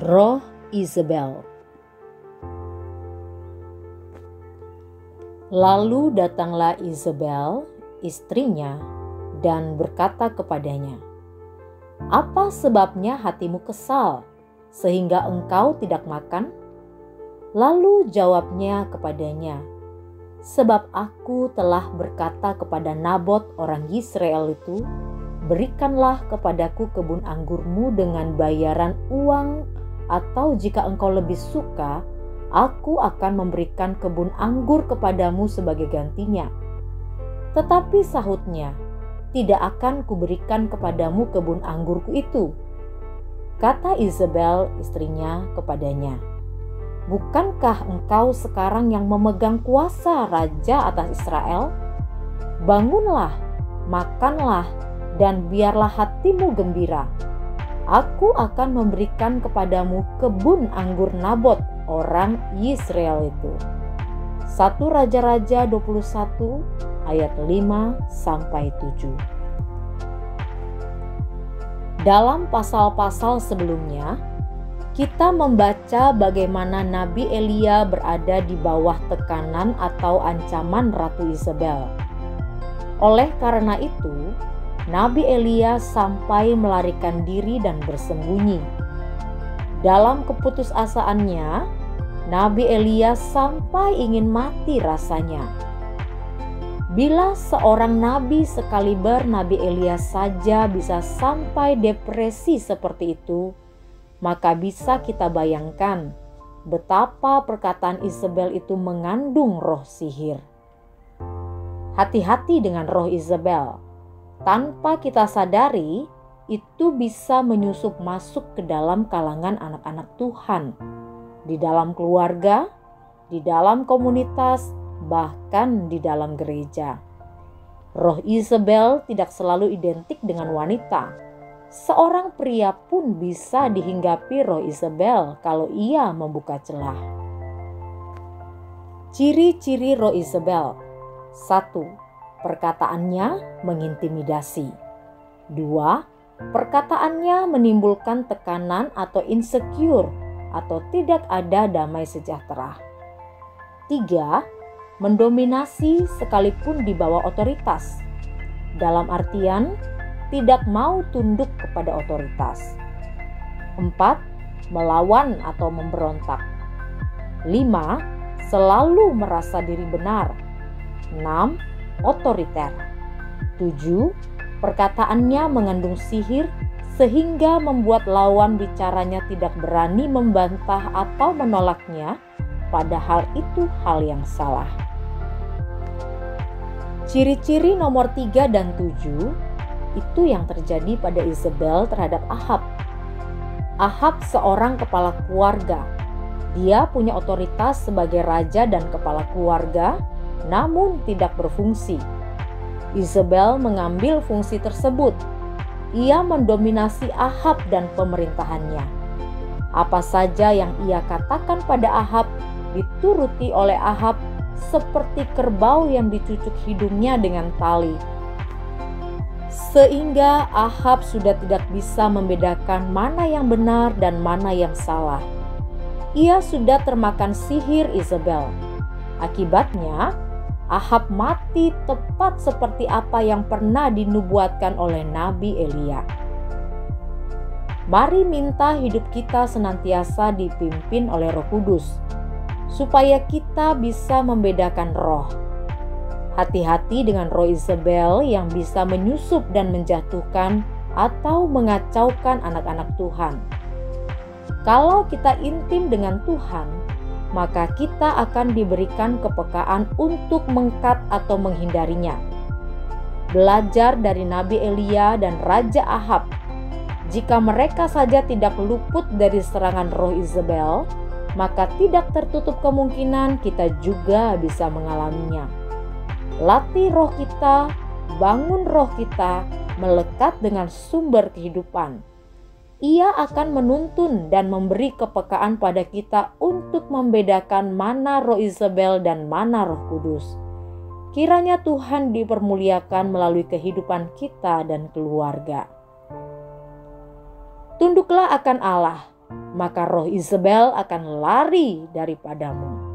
Roh Isabel. Lalu datanglah Isabel, istrinya, dan berkata kepadanya, "Apa sebabnya hatimu kesal, sehingga engkau tidak makan?" Lalu jawabnya kepadanya, "Sebab aku telah berkata kepada Nabot orang Yisrael itu, berikanlah kepadaku kebun anggurmu dengan bayaran uang, atau jika engkau lebih suka, aku akan memberikan kebun anggur kepadamu sebagai gantinya." Tetapi sahutnya, "Tidak akan kuberikan kepadamu kebun anggurku itu." Kata Isabel istrinya kepadanya, "Bukankah engkau sekarang yang memegang kuasa raja atas Israel? Bangunlah, makanlah, dan biarlah hatimu gembira. Aku akan memberikan kepadamu kebun anggur Nabot orang Yisrael itu." 1 Raja-Raja 21 ayat 5-7. Dalam pasal-pasal sebelumnya, kita membaca bagaimana Nabi Elia berada di bawah tekanan atau ancaman Ratu Isabel. Oleh karena itu, Nabi Elia sampai melarikan diri dan bersembunyi. Dalam keputusasaannya, Nabi Elia sampai ingin mati rasanya. Bila seorang nabi sekaliber Nabi Elia saja bisa sampai depresi seperti itu, maka bisa kita bayangkan betapa perkataan Isabel itu mengandung roh sihir. Hati-hati dengan roh Isabel. Tanpa kita sadari, itu bisa menyusup masuk ke dalam kalangan anak-anak Tuhan, di dalam keluarga, di dalam komunitas, bahkan di dalam gereja. Roh Isabel tidak selalu identik dengan wanita. Seorang pria pun bisa dihinggapi roh Isabel kalau ia membuka celah. Ciri-ciri roh Isabel. 1. Perkataannya mengintimidasi. 2. Perkataannya menimbulkan tekanan atau insecure atau tidak ada damai sejahtera. 3. Mendominasi sekalipun di bawah otoritas. Dalam artian tidak mau tunduk kepada otoritas. 4. Melawan atau memberontak. 5. Selalu merasa diri benar. 6. Otoriter. 7. Perkataannya mengandung sihir sehingga membuat lawan bicaranya tidak berani membantah atau menolaknya, padahal itu hal yang salah. Ciri-ciri nomor 3 dan 7 itu yang terjadi pada Isabel terhadap Ahab. Ahab seorang kepala keluarga. Dia punya otoritas sebagai raja dan kepala keluarga, namun tidak berfungsi. Isabel mengambil fungsi tersebut. Ia mendominasi Ahab dan pemerintahannya. Apa saja yang ia katakan pada Ahab dituruti oleh Ahab seperti kerbau yang dicucuk hidungnya dengan tali. Sehingga Ahab sudah tidak bisa membedakan mana yang benar dan mana yang salah. Ia sudah termakan sihir Isabel. Akibatnya, Ahab mati tepat seperti apa yang pernah dinubuatkan oleh Nabi Elia. Mari minta hidup kita senantiasa dipimpin oleh Roh Kudus, supaya kita bisa membedakan roh. Hati-hati dengan roh Isabel yang bisa menyusup dan menjatuhkan atau mengacaukan anak-anak Tuhan. Kalau kita intim dengan Tuhan, maka kita akan diberikan kepekaan untuk mengkat atau menghindarinya. Belajar dari Nabi Elia dan Raja Ahab. Jika mereka saja tidak luput dari serangan roh Isabel, maka tidak tertutup kemungkinan kita juga bisa mengalaminya. Latih roh kita, bangun roh kita, melekat dengan sumber kehidupan. Ia akan menuntun dan memberi kepekaan pada kita untuk membedakan mana roh Isabel dan mana Roh Kudus. Kiranya Tuhan dipermuliakan melalui kehidupan kita dan keluarga. Tunduklah akan Allah, maka roh Isabel akan lari daripadamu.